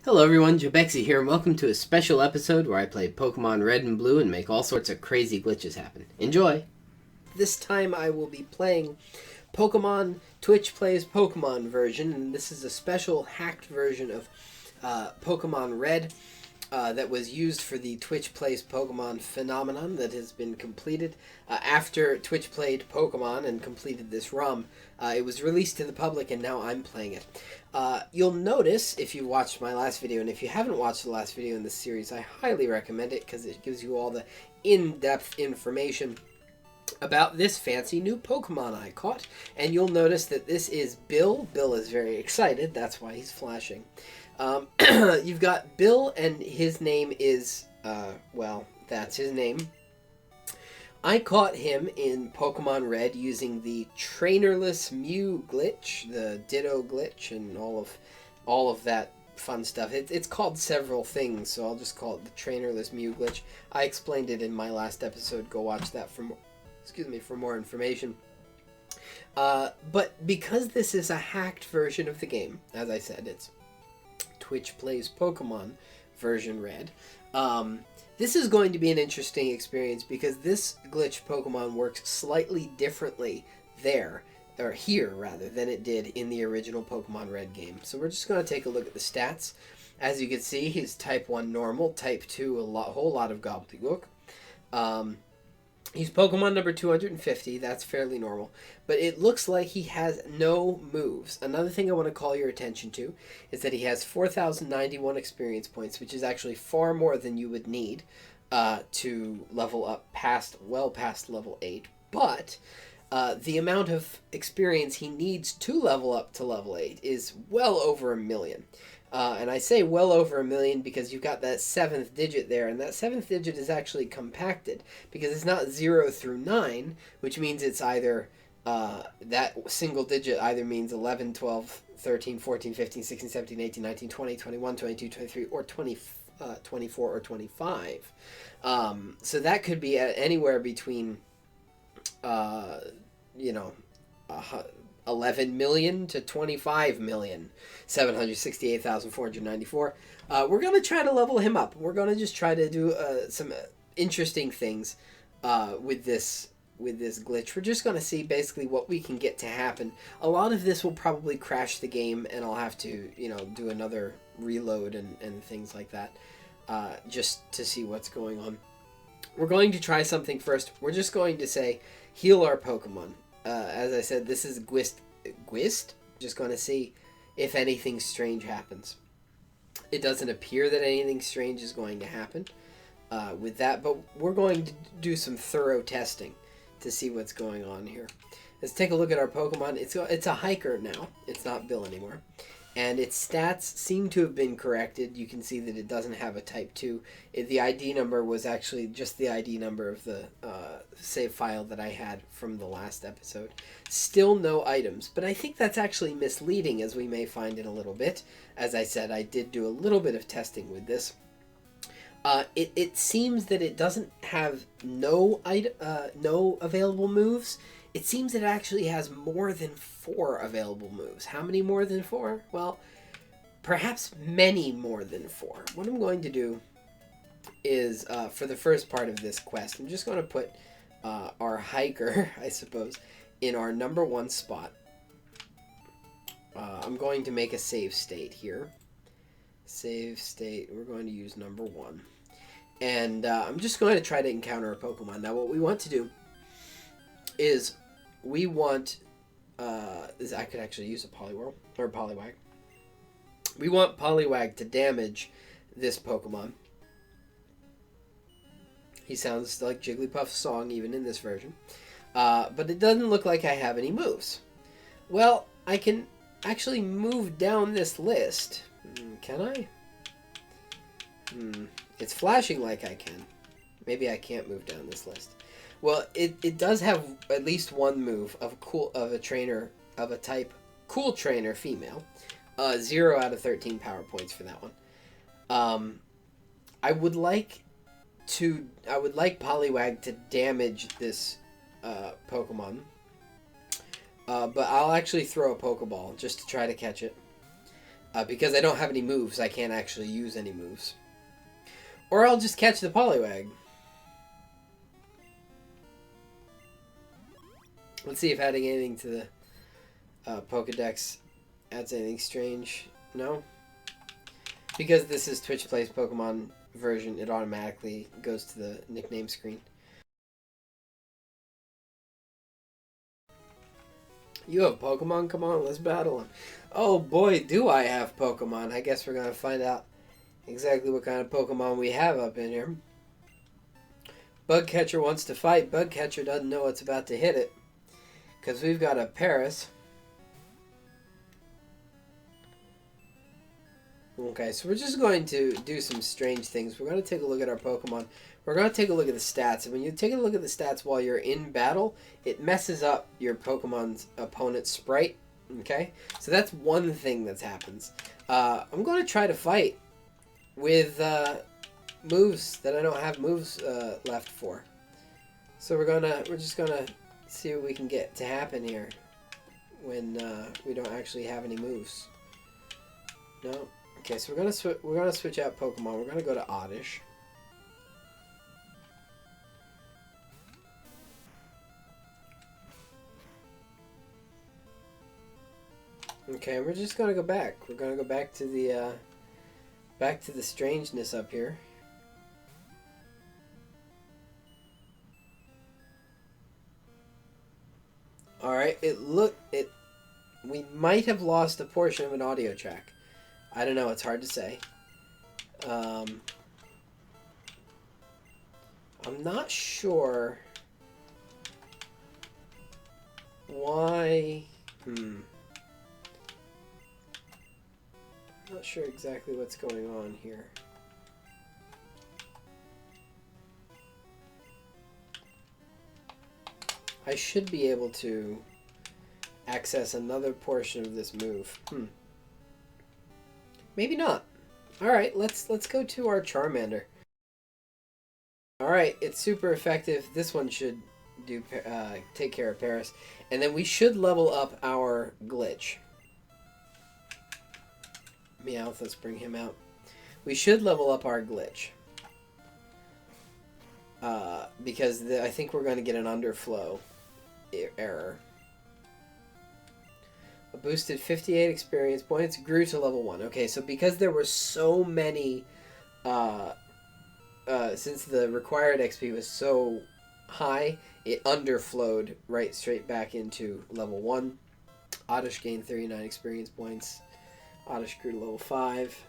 Hello everyone, Jobexi here, and welcome to a special episode where I play Pokemon Red and Blue and make all sorts of crazy glitches happen. Enjoy! This time I will be playing Pokemon Twitch Plays Pokemon version, and this is a special hacked version of Pokemon Red that was used for the Twitch Plays Pokemon phenomenon that has been completed. After Twitch played Pokemon and completed this ROM, it was released to the public and now I'm playing it. You'll notice, if you watched my last video, and if you haven't watched the last video in this series, I highly recommend it because it gives you all the in-depth information about this fancy new Pokemon I caught. And you'll notice that this is Bill. Bill is very excited, that's why he's flashing. You've got Bill, and his name is, well, that's his name. I caught him in Pokemon Red using the Trainerless Mew glitch, the Ditto glitch, and all of that fun stuff. It's called several things, so I'll just call it the Trainerless Mew glitch. I explained it in my last episode. Go watch that for more information. But because this is a hacked version of the game, as I said, it's Twitch Plays Pokemon version Red. This is going to be an interesting experience because this glitch Pokemon works slightly differently here rather, than it did in the original Pokemon Red game. So we're just going to take a look at the stats. As you can see, he's Type 1 normal, Type 2 whole lot of gobbledygook. He's Pokemon number 250, that's fairly normal, but it looks like he has no moves. Another thing I want to call your attention to is that he has 4,091 experience points, which is actually far more than you would need to level up well past level 8, but the amount of experience he needs to level up to level 8 is well over 1 million. And I say well over 1 million because you've got that 7th digit there, and that 7th digit is actually compacted because it's not 0 through 9, which means it's either, that single digit either means 11, 12, 13, 14, 15, 16, 17, 18, 19, 20, 21, 22, 23, or 24 or 25. So that could be anywhere between, 11 million to 25 million, 768,494. We're going to try to level him up. We're going to just try to do some interesting things with this glitch. We're just going to see basically what we can get to happen. A lot of this will probably crash the game, and I'll have to, do another reload and things like that, just to see what's going on. We're going to try something first. We're just going to say, heal our Pokemon. As I said, this is Gwist. Just going to see if anything strange happens. It doesn't appear that anything strange is going to happen with that, but we're going to do some thorough testing to see what's going on here. Let's take a look at our Pokemon. It's a hiker now. It's not Bill anymore. And its stats seem to have been corrected. You can see that it doesn't have a Type 2. The ID number was actually just the ID number of the save file that I had from the last episode. Still no items, but I think that's actually misleading, as we may find in a little bit. As I said, I did do a little bit of testing with this. It seems that it doesn't have no available moves. It seems it actually has more than 4 available moves. How many more than 4? Well, perhaps many more than 4. What I'm going to do is, for the first part of this quest, I'm just going to put our hiker, I suppose, in our number 1 spot. I'm going to make a save state here. Save state, we're going to use number 1. And I'm just going to try to encounter a Pokemon. Now, what we want to do is we want, I could actually use a Poliwhirl, or Poliwag. We want Poliwag to damage this Pokemon. He sounds like Jigglypuff's song even in this version. But it doesn't look like I have any moves. Well, I can actually move down this list. Can I? It's flashing like I can. Maybe I can't move down this list. Well, it does have at least one move of a type Cool Trainer female. 0 out of 13 power points for that one. I would like Poliwag to damage this Pokemon. But I'll actually throw a Pokeball just to try to catch it. Because I don't have any moves, I can't actually use any moves. Or I'll just catch the Poliwag. Let's see if adding anything to the Pokedex adds anything strange. No? Because this is Twitch Plays Pokemon version, it automatically goes to the nickname screen. You have Pokemon? Come on, let's battle them. Oh boy, do I have Pokemon. I guess we're going to find out exactly what kind of Pokemon we have up in here. Bugcatcher wants to fight. Bugcatcher doesn't know what's about to hit it. Because we've got a Paris. Okay, so we're just going to do some strange things. We're going to take a look at our Pokemon. We're going to take a look at the stats. And when you take a look at the stats while you're in battle, it messes up your Pokemon's opponent's sprite. Okay? So that's one thing that happens. I'm going to try to fight with moves that I don't have moves left for. So we're just going to see what we can get to happen here when we don't actually have any moves. No? Okay, so we're gonna switch out Pokemon. We're gonna go to Oddish. Okay, we're just gonna go back. We're gonna go back to the strangeness up here. All right, we might have lost a portion of an audio track. I don't know. It's hard to say. I'm not sure why. I'm not sure exactly what's going on here. I should be able to access another portion of this move. Maybe not. Alright, let's go to our Charmander. Alright, it's super effective. This one should do take care of Paris. And then we should level up our Glitch. Meowth, let's bring him out. We should level up our Glitch. Because I think we're going to get an underflow error. A boosted 58 experience points, grew to level 1. Okay, so because there were so many, since the required XP was so high, it underflowed right straight back into level 1. Oddish gained 39 experience points. Oddish grew to level 5.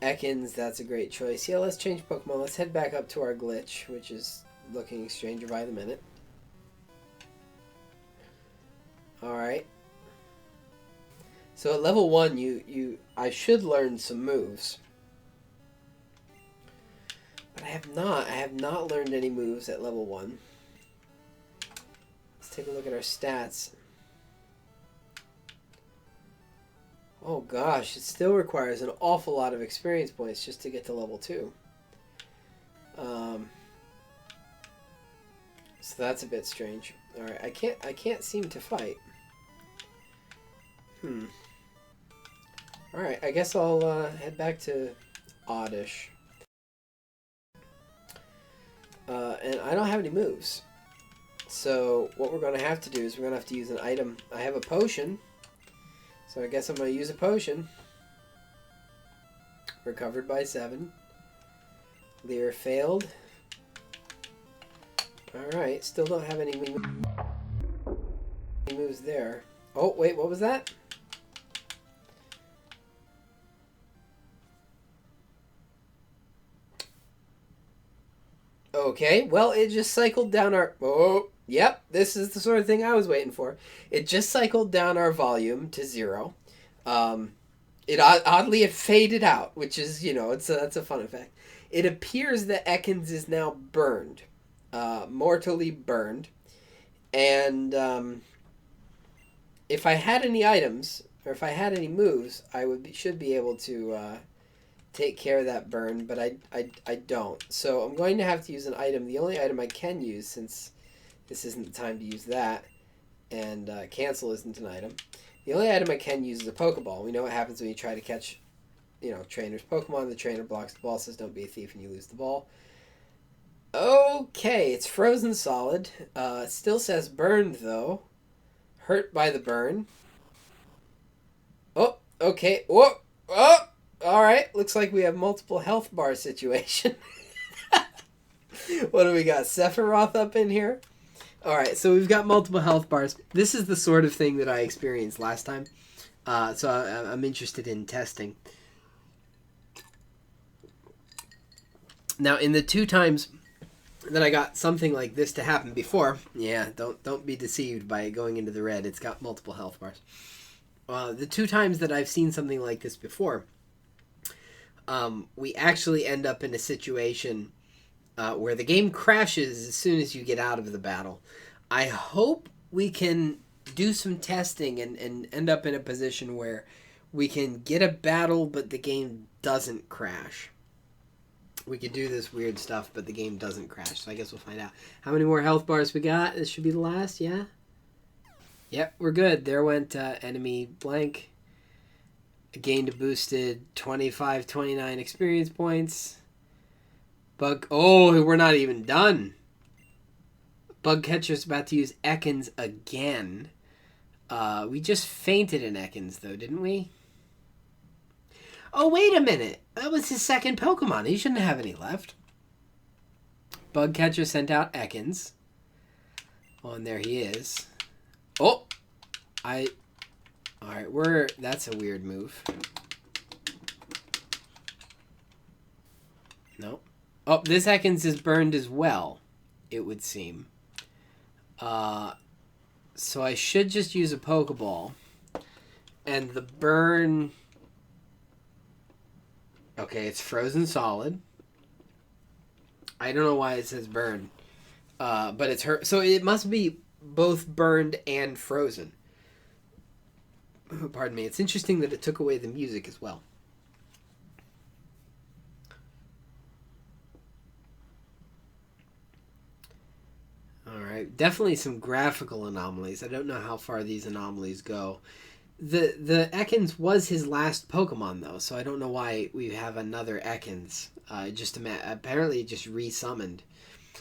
Ekans, that's a great choice. Yeah, let's change Pokemon. Let's head back up to our Glitch, which is looking stranger by the minute. Alright. So at level 1, I should learn some moves. But I have not learned any moves at level 1. Let's take a look at our stats. Oh gosh, it still requires an awful lot of experience points just to get to level 2. So that's a bit strange. Alright, I can't seem to fight. Alright, I guess I'll head back to Oddish. And I don't have any moves. So what we're going to have to do is we're going to have to use an item. I have a potion. So I guess I'm going to use a potion. Recovered by 7. Leer failed. Alright, still don't have any moves there. Oh, wait, what was that? Okay, well, it just cycled down our... Oh, yep, this is the sort of thing I was waiting for. It just cycled down our volume to 0. Oddly, it faded out, which is, that's a fun effect. It appears that Ekans is now burned. Mortally burned. And if I had any items, or if I had any moves, should be able to take care of that burn, but I don't. So I'm going to have to use an item. The only item I can use, since this isn't the time to use that, and cancel isn't an item. The only item I can use is a Pokeball. We know what happens when you try to catch, trainer's Pokemon. The trainer blocks the ball, says don't be a thief, and you lose the ball. Okay, it's frozen solid. Still says burned, though. Hurt by the burn. Oh, okay. Whoa! Oh! Alright, looks like we have multiple health bar situation. What do we got? Sephiroth up in here? Alright, so we've got multiple health bars. This is the sort of thing that I experienced last time. So I'm interested in testing. Now, in the 2 times that I got something like this to happen before, yeah, don't be deceived by going into the red. It's got multiple health bars. The 2 times that I've seen something like this before, we actually end up in a situation where the game crashes as soon as you get out of the battle. I hope we can do some testing and end up in a position where we can get a battle but the game doesn't crash. We could do this weird stuff but the game doesn't crash, so I guess we'll find out. How many more health bars we got? This should be the last, yeah? Yep, we're good. There went enemy blank. Gained a boosted 25, 29 experience points. Bug... Oh, we're not even done. Bug Catcher's about to use Ekans again. We just fainted in Ekans, though, didn't we? Oh, wait a minute. That was his second Pokemon. He shouldn't have any left. Bug Catcher sent out Ekans. Oh, and there he is. Oh! Alright, that's a weird move. No. Oh, this Ekans is burned as well, it would seem. So I should just use a Pokeball. And the burn... Okay, it's frozen solid. I don't know why it says burn. But it's hurt. So it must be both burned and frozen. Pardon me. It's interesting that it took away the music as well. Alright, definitely some graphical anomalies. I don't know how far these anomalies go. The Ekans was his last Pokemon, though, so I don't know why we have another Ekans. Apparently it just resummoned.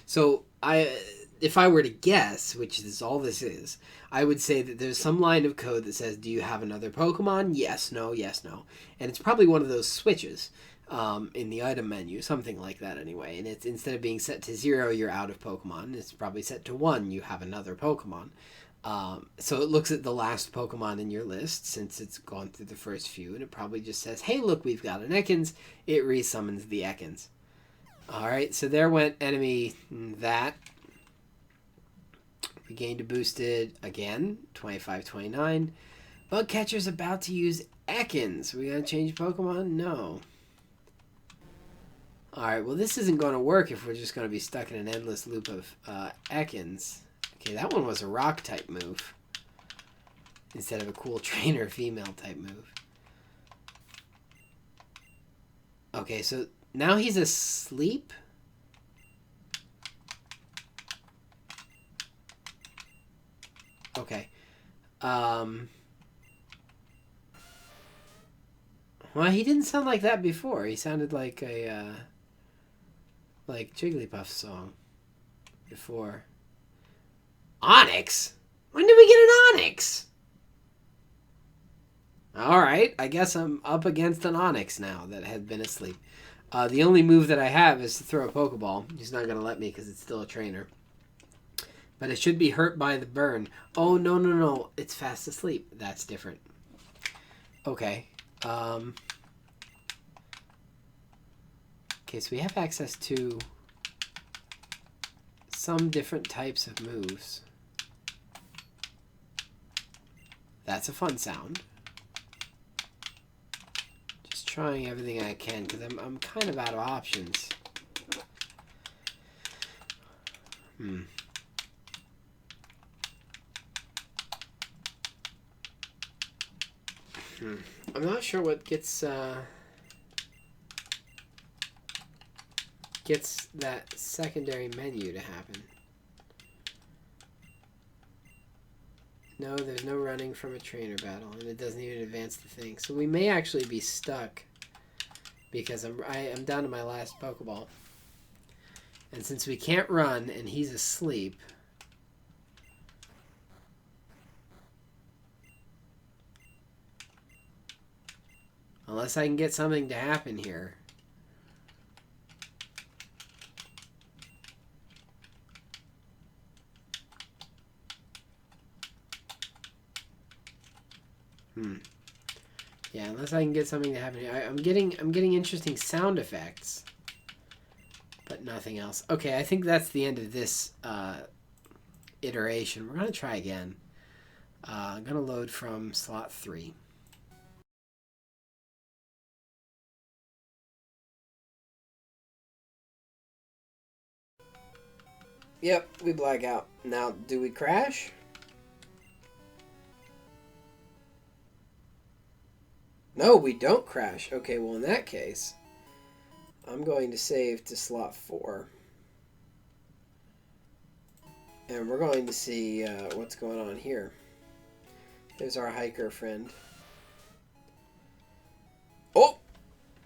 So, if I were to guess, which is all this is, I would say that there's some line of code that says, do you have another Pokemon? Yes, no, yes, no. And it's probably one of those switches in the item menu, something like that anyway. And it's instead of being set to 0, you're out of Pokemon. It's probably set to 1, you have another Pokemon. So it looks at the last Pokemon in your list, since it's gone through the first few, and it probably just says, hey, look, we've got an Ekans. It resummons the Ekans. Alright, so there went enemy that. We gained a boosted, again, 25, 29. Bug Catcher's about to use Ekans. We gonna change Pokemon? No. Alright, well this isn't going to work if we're just going to be stuck in an endless loop of Ekans. Okay, that one was a rock type move. Instead of a cool trainer female type move. Okay, so now he's asleep? Okay. Well, he didn't sound like that before. He sounded like a, like Jigglypuff's song before. Onyx? When did we get an Onyx? Alright, I guess I'm up against an Onyx now that had been asleep. The only move that I have is to throw a Pokeball. He's not going to let me because it's still a trainer. But it should be hurt by the burn. Oh, no, no, no. It's fast asleep. That's different. Okay. Okay, so we have access to some different types of moves. That's a fun sound. Just trying everything I can because I'm kind of out of options. I'm not sure what gets that secondary menu to happen. No, there's no running from a trainer battle, and it doesn't even advance the thing. So we may actually be stuck because I'm down to my last Pokeball. And since we can't run and he's asleep... Unless I can get something to happen here. Yeah, unless I can get something to happen here. I'm getting interesting sound effects. But nothing else. Okay, I think that's the end of this iteration. We're going to try again. I'm going to load from slot 3. Yep, we black out. Now, do we crash? No, we don't crash. Okay, well, in that case, I'm going to save to slot 4. And we're going to see what's going on here. There's our hiker friend. Oh!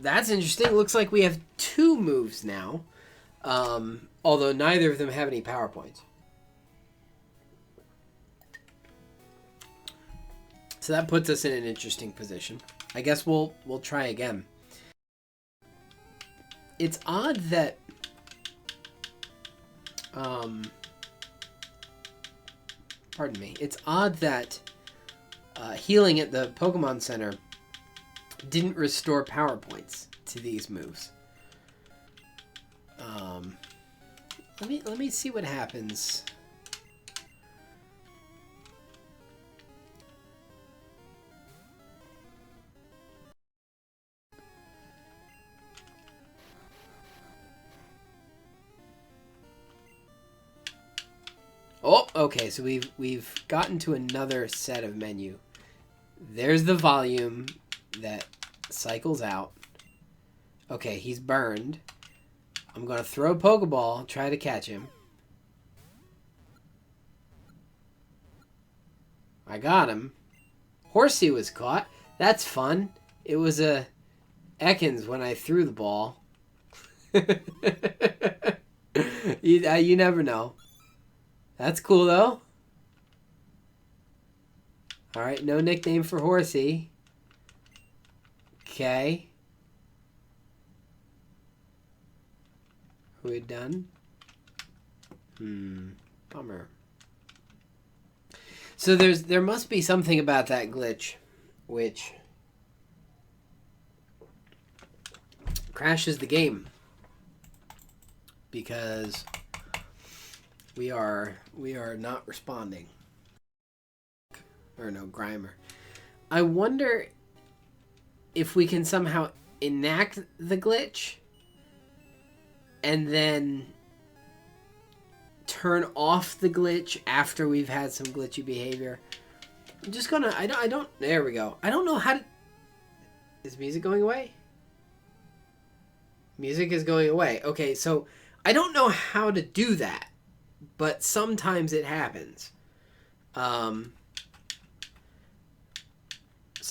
That's interesting. Looks like we have 2 moves now. Although neither of them have any power points. So that puts us in an interesting position. I guess we'll try again. It's odd that pardon me. It's odd that healing at the Pokemon Center didn't restore power points to these moves. Let me see what happens. Oh, okay, so we've gotten to another set of menu. There's the volume that cycles out. Okay, he's burned. I'm going to throw a Pokeball, try to catch him. I got him. Horsey was caught. That's fun. It was a Ekans when I threw the ball. You never know. That's cool, though. Alright, no nickname for Horsey. Okay. We done? Bummer. So there must be something about that glitch which crashes the game because we are not responding. Or no, Grimer. I wonder if we can somehow enact the glitch and then turn off the glitch after we've had some glitchy behavior. I'm just gonna, I don't, there we go. I don't know how to, is music going away? Music is going away. Okay, so I don't know how to do that, but sometimes it happens. So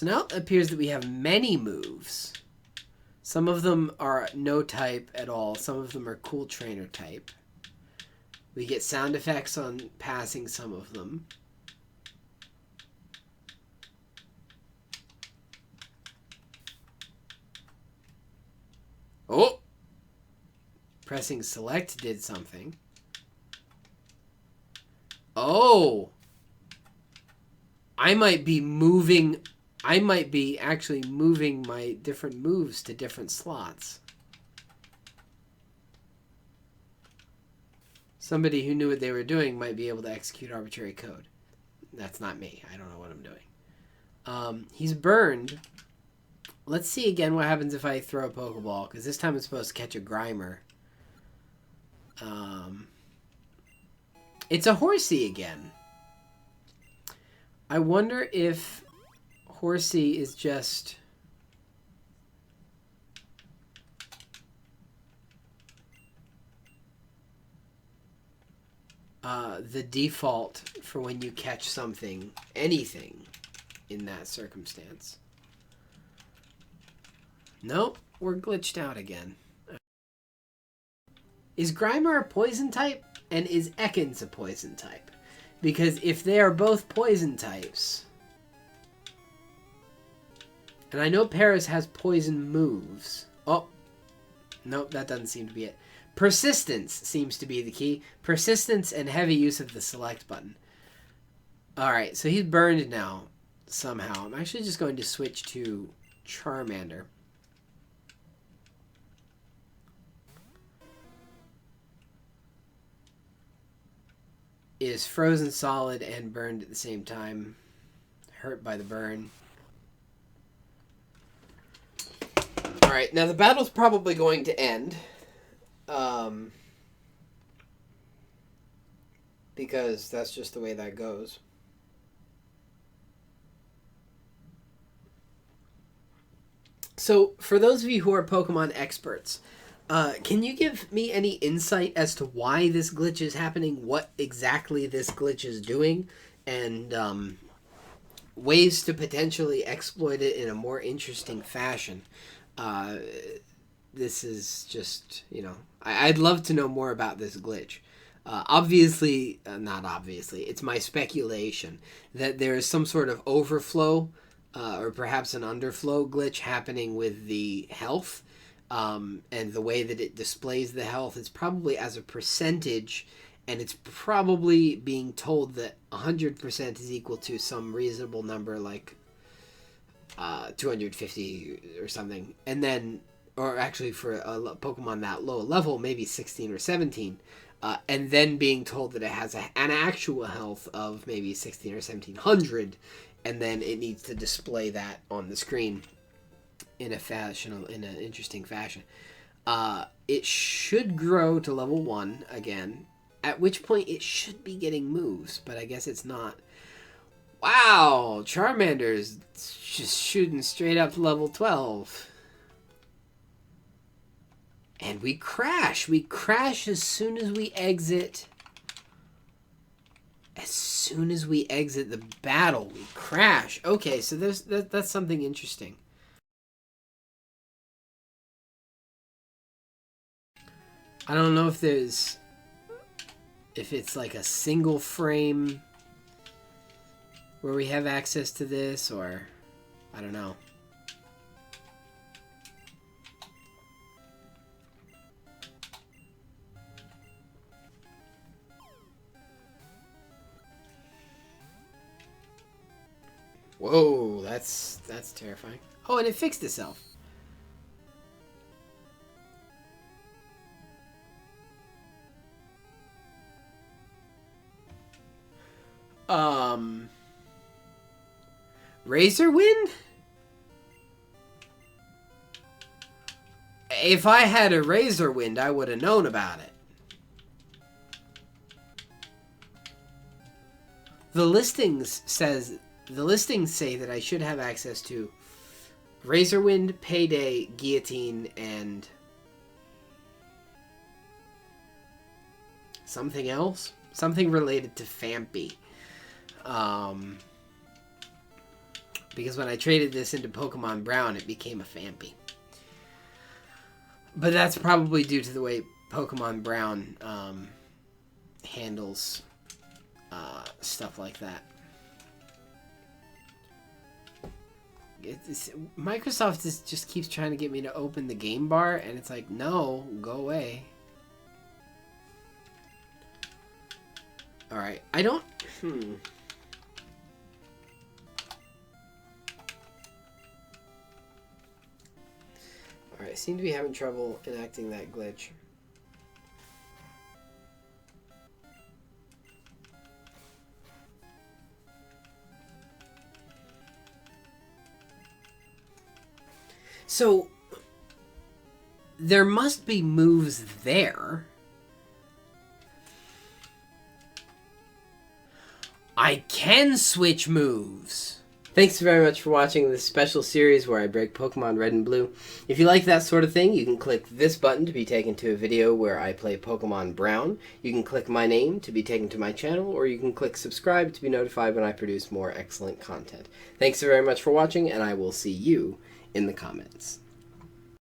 now it appears that we have many moves. Some of them are no type at all. Some of them are cool trainer type. We get sound effects on passing some of them. Oh! Pressing select did something. Oh! I might be actually moving my different moves to different slots. Somebody who knew what they were doing might be able to execute arbitrary code. That's not me. I don't know what I'm doing. He's burned. Let's see again what happens if I throw a Pokeball, because this time it's supposed to catch a Grimer. It's a Horsey again. I wonder if Horsey is just... the default for when you catch something, anything in that circumstance. Nope, we're glitched out again. Is Grimer a poison type? And is Ekans a poison type? Because if they are both poison types... And I know Paris has poison moves. Oh, nope, that doesn't seem to be it. Persistence seems to be the key. Persistence and heavy use of the select button. Alright, so he's burned now, somehow. I'm actually just going to switch to Charmander. Is frozen solid and burned at the same time. Hurt by the burn. Alright, now the battle's probably going to end. Because that's just the way that goes. So, for those of you who are Pokemon experts, can you give me any insight as to why this glitch is happening, what exactly this glitch is doing, and ways to potentially exploit it in a more interesting fashion? This is just, you know, I'd love to know more about this glitch. Obviously, not obviously, it's my speculation that there is some sort of overflow or perhaps an underflow glitch happening with the health. And the way that it displays the health is probably as a percentage, and it's probably being told that 100% is equal to some reasonable number like 250 or something. And then, or actually for a Pokemon that low level, maybe 16 or 17. And then being told that it has an actual health of maybe 16 or 1700, and then it needs to display that on the screen in an interesting fashion. It should grow to level 1 again, at which point it should be getting moves, but I guess it's not. Wow, Charmander's just shooting straight up to level 12. And we crash. We crash as soon as we exit. As soon as we exit the battle, we crash. Okay, so that's something interesting. I don't know if it's like a single frame where we have access to this, or I don't know. Whoa, that's terrifying. Oh, and it fixed itself. Razor Wind? If I had a Razor Wind, I would have known about it. The listings say that I should have access to Razor Wind, Payday, Guillotine, and something else? Something related to Fampy. Because when I traded this into Pokemon Brown, it became a Fampy. But that's probably due to the way Pokemon Brown handles stuff like that. Microsoft just keeps trying to get me to open the game bar, and it's like, no, go away. Alright, I don't... Alright, I seem to be having trouble enacting that glitch. So, there must be moves there. I can switch moves. Thanks very much for watching this special series where I break Pokemon Red and Blue. If you like that sort of thing, you can click this button to be taken to a video where I play Pokemon Brown. You can click my name to be taken to my channel, or you can click subscribe to be notified when I produce more excellent content. Thanks very much for watching, and I will see you in the comments.